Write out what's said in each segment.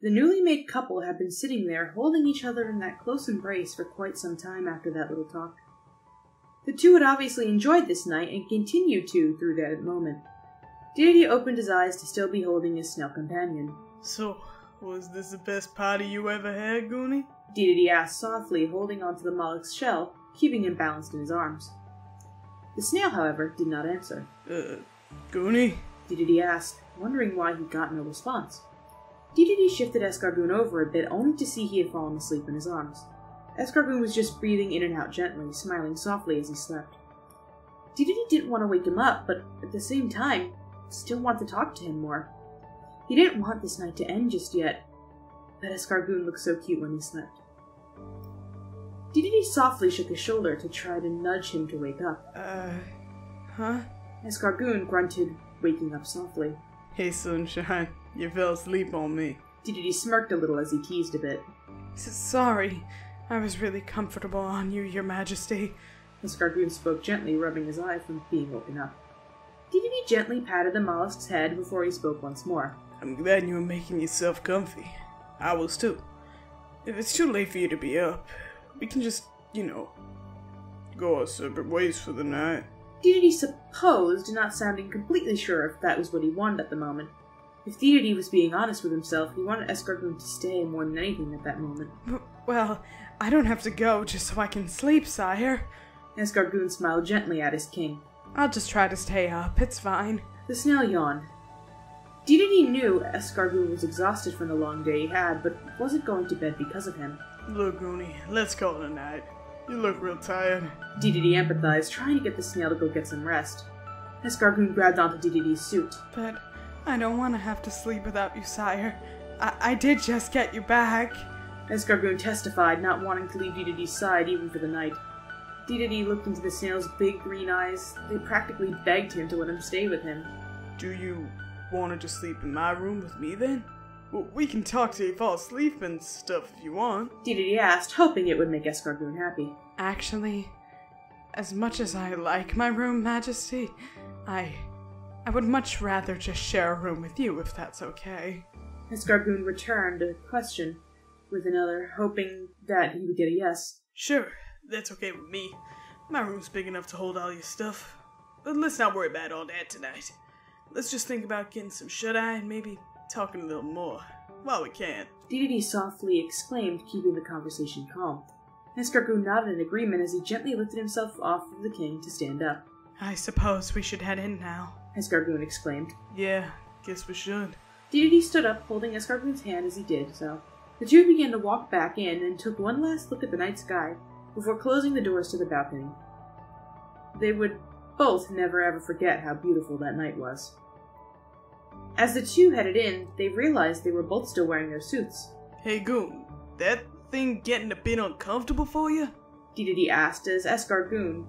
The newly made couple had been sitting there, holding each other in that close embrace for quite some time after that little talk. The two had obviously enjoyed this night and continued to through that moment. Dedede opened his eyes to still be holding his snail companion. So, was this the best party you ever had, Goonie? Dedede asked softly, holding onto the mollusk's shell, keeping him balanced in his arms. The snail, however, did not answer. Goonie? Dedede asked, wondering why he got no response. Dedede shifted Escargoon over a bit, only to see he had fallen asleep in his arms. Escargoon was just breathing in and out gently, smiling softly as he slept. Dedede didn't want to wake him up, but at the same time, still wanted to talk to him more. He didn't want this night to end just yet, but Escargoon looked so cute when he slept. Dedede softly shook his shoulder to try to nudge him to wake up. Huh? Escargoon grunted, waking up softly. Hey, Sunshine, you fell asleep on me. Dedede smirked a little as he teased a bit. Sorry, I was really comfortable on you, Your Majesty. Escargoon spoke gently, rubbing his eye from being woken up. Dedede gently patted the mollusk's head before he spoke once more. I'm glad you were making yourself comfy. I was too. If it's too late for you to be up, we can just, go our separate ways for the night. Dedede supposed, not sounding completely sure if that was what he wanted at the moment. If Dedede was being honest with himself, he wanted Escargoon to stay more than anything at that moment. Well, I don't have to go just so I can sleep, sire. Escargoon smiled gently at his king. I'll just try to stay up, it's fine. The snail yawned. Dedede knew Escargoon was exhausted from the long day he had, but wasn't going to bed because of him. Look, Goonie, let's call it a night. You look real tired. Dedede empathized, trying to get the snail to go get some rest. Escargoon grabbed onto Dedede's suit. But I don't want to have to sleep without you, sire. I did just get you back. Escargoon testified, not wanting to leave Dedede's side even for the night. Dedede looked into the snail's big green eyes. They practically begged him to let him stay with him. Do you want to just sleep in my room with me then? Well, we can talk till you fall asleep and stuff if you want. Dedede asked, hoping it would make Escargoon happy. Actually, as much as I like my room, Majesty, I would much rather just share a room with you if that's okay. Escargoon returned a question with another, hoping that he would get a yes. Sure, that's okay with me. My room's big enough to hold all your stuff. But let's not worry about all that tonight. Let's just think about getting some shut-eye and maybe talking a little more, while we can. Dedede softly exclaimed, keeping the conversation calm. Escargoon nodded in agreement as he gently lifted himself off of the king to stand up. I suppose we should head in now. Escargoon exclaimed. Yeah, guess we should. Dedede stood up, holding Escargoon's hand as he did so. The two began to walk back in and took one last look at the night sky before closing the doors to the balcony. They would both never ever forget how beautiful that night was. As the two headed in, they realized they were both still wearing their suits. Hey Goon, that thing getting a bit uncomfortable for you? Dedede asked as Escargoon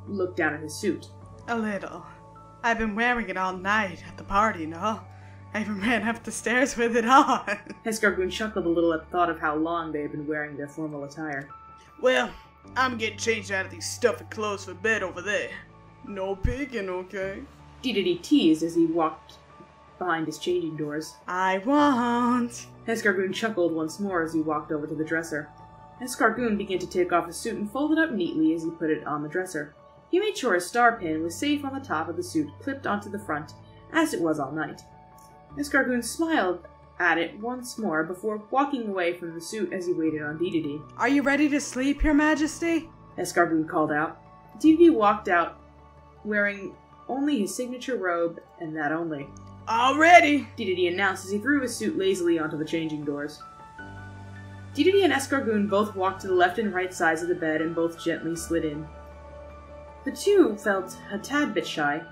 looked down at his suit. A little. I've been wearing it all night at the party, no? I even ran up the stairs with it on. Escargoon chuckled a little at the thought of how long they had been wearing their formal attire. Well, I'm getting changed out of these stuffy clothes for bed over there. No peeking, okay? Dedede teased as he walked behind his changing doors. I won't. Escargoon chuckled once more as he walked over to the dresser. Escargoon began to take off his suit and fold it up neatly as he put it on the dresser. He made sure his star pin was safe on the top of the suit, clipped onto the front, as it was all night. Escargoon smiled at it once more before walking away from the suit as he waited on Dedede. Are you ready to sleep, Your Majesty? Escargoon called out. Dedede walked out, wearing only his signature robe, and that only. All ready! Dedede announced as he threw his suit lazily onto the changing doors. Dedede and Escargoon both walked to the left and right sides of the bed and both gently slid in. The two felt a tad bit shy,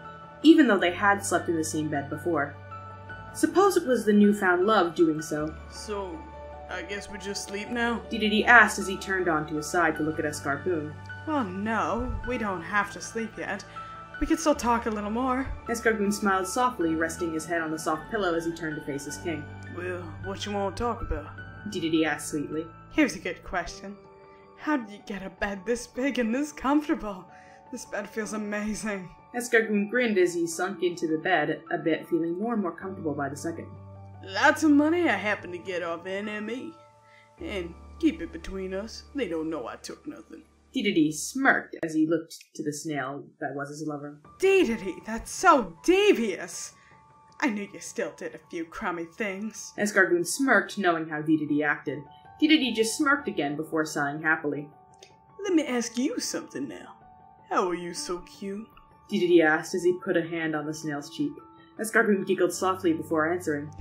even though they had slept in the same bed before. Suppose it was the newfound love doing so. So, I guess we just sleep now? Dedede asked as he turned onto his side to look at Escargoon. Well, no, we don't have to sleep yet. We could still talk a little more. Escargoon smiled softly, resting his head on the soft pillow as he turned to face his king. Well, what you want to talk about? Dedede asked sweetly. Here's a good question. How did you get a bed this big and this comfortable? This bed feels amazing. Escargoon grinned as he sunk into the bed a bit, feeling more and more comfortable by the second. Lots of money I happen to get off NME. And keep it between us, they don't know I took nothing. Dedede smirked as he looked to the snail that was his lover. Dedede, that's so devious! I knew you still did a few crummy things. Escargoon smirked, knowing how Dedede acted. Dedede just smirked again before sighing happily. Let me ask you something now. How are you so cute? Dedede asked as he put a hand on the snail's cheek. Escargoon giggled softly before answering.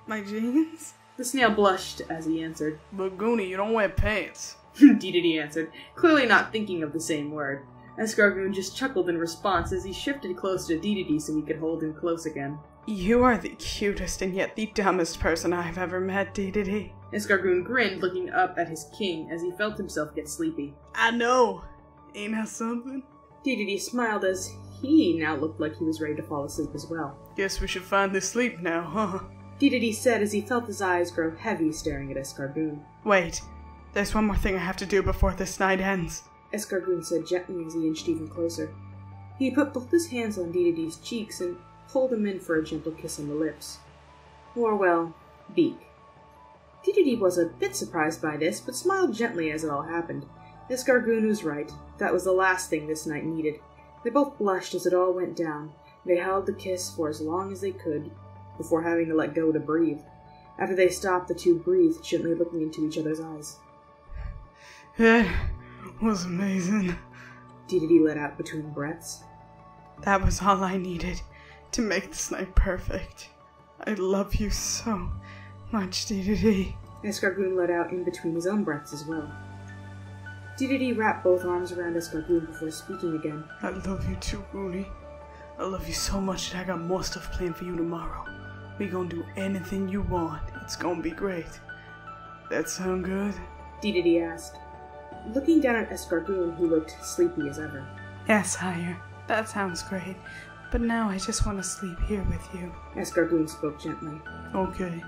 My jeans? The snail blushed as he answered. But Goonie, you don't wear pants. Dedede answered, clearly not thinking of the same word. Escargoon just chuckled in response as he shifted closer to Dedede so he could hold him close again. You are the cutest and yet the dumbest person I've ever met, Dedede. Escargoon grinned, looking up at his king as he felt himself get sleepy. I know. Ain't that something? Dedede smiled as he now looked like he was ready to fall asleep as well. Guess we should find this sleep now, huh? Dedede said as he felt his eyes grow heavy staring at Escargoon. Wait, there's one more thing I have to do before this night ends. Escargoon said gently as he inched even closer. He put both his hands on Dedede's cheeks and pulled him in for a gentle kiss on the lips. Or, well, beak. Dedede was a bit surprised by this, but smiled gently as it all happened. Escargoon was right. That was the last thing this night needed. They both blushed as it all went down. They held the kiss for as long as they could, before having to let go to breathe. After they stopped, the two breathed, gently looking into each other's eyes. That was amazing. Dedede let out between breaths. That was all I needed to make this night perfect. I love you so much, Dedede. Escargoon let out in between his own breaths as well. Dedede wrapped both arms around Escargoon before speaking again. I love you too, Rooney. I love you so much that I got more stuff planned for you tomorrow. We gonna do anything you want. It's gonna be great. That sound good? Dedede asked, looking down at Escargoon, who looked sleepy as ever. Yes, Higher. That sounds great. But now I just want to sleep here with you. Escargoon spoke gently. Okay.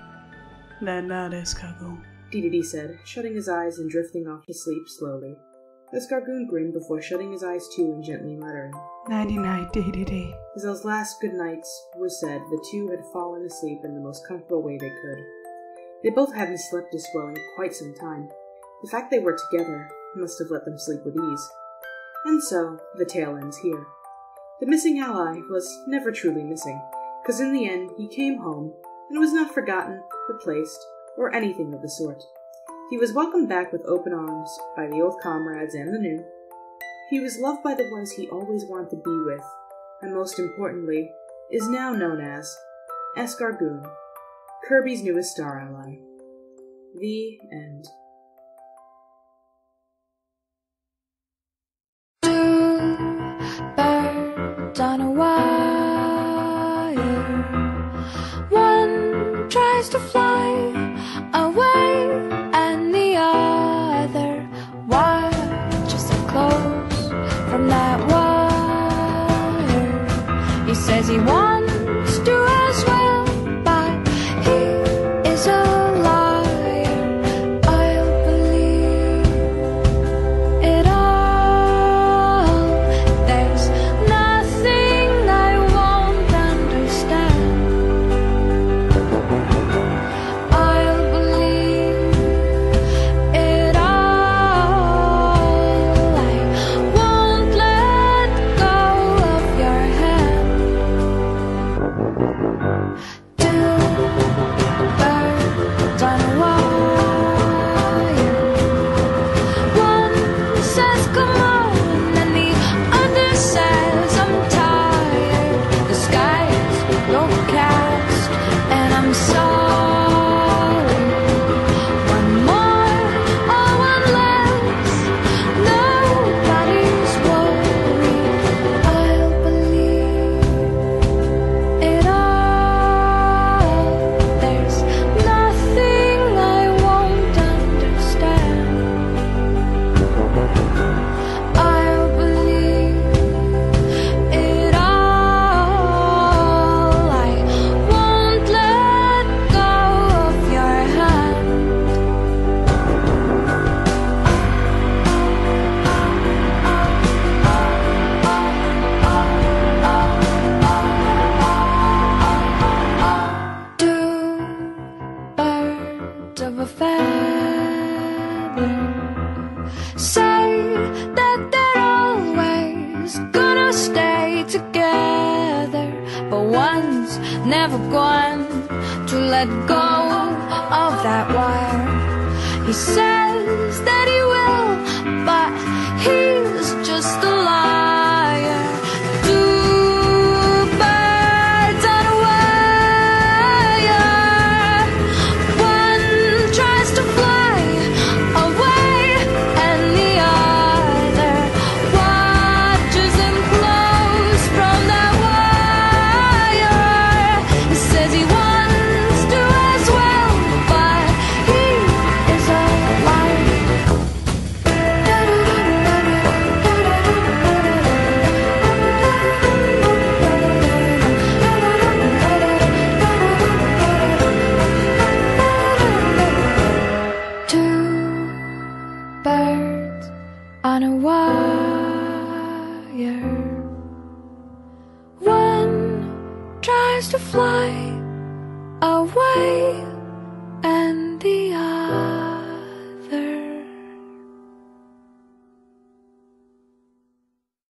Night, Escargoon. Dedede said, shutting his eyes and drifting off to sleep slowly. Escargoon grinned before shutting his eyes too and gently muttering. Nighty-night, Dedede. As those last good nights were said, the two had fallen asleep in the most comfortable way they could. They both hadn't slept this well in quite some time. The fact they were together must have let them sleep with ease. And so, the tale ends here. The missing ally was never truly missing, because in the end he came home, and was not forgotten, replaced, or anything of the sort. He was welcomed back with open arms by the old comrades and the new. He was loved by the ones he always wanted to be with, and most importantly, is now known as Escargoon, Kirby's newest star ally. The end. Birds on a wire. One tries to fly away, and the other watches it close from that wire. He says he wants to as well, but he is a liar. I'll believe it all. There's nothing I won't understand. I'll believe it all. I won't let go of your hand. never going to let go of that wire. He says that he will, but he's just a liar. Two birds on a wire. One tries to fly away, and the other watches him close from that wire. He says he wants to as well, but he is a liar. Two birds on a wire. One tries to fly away,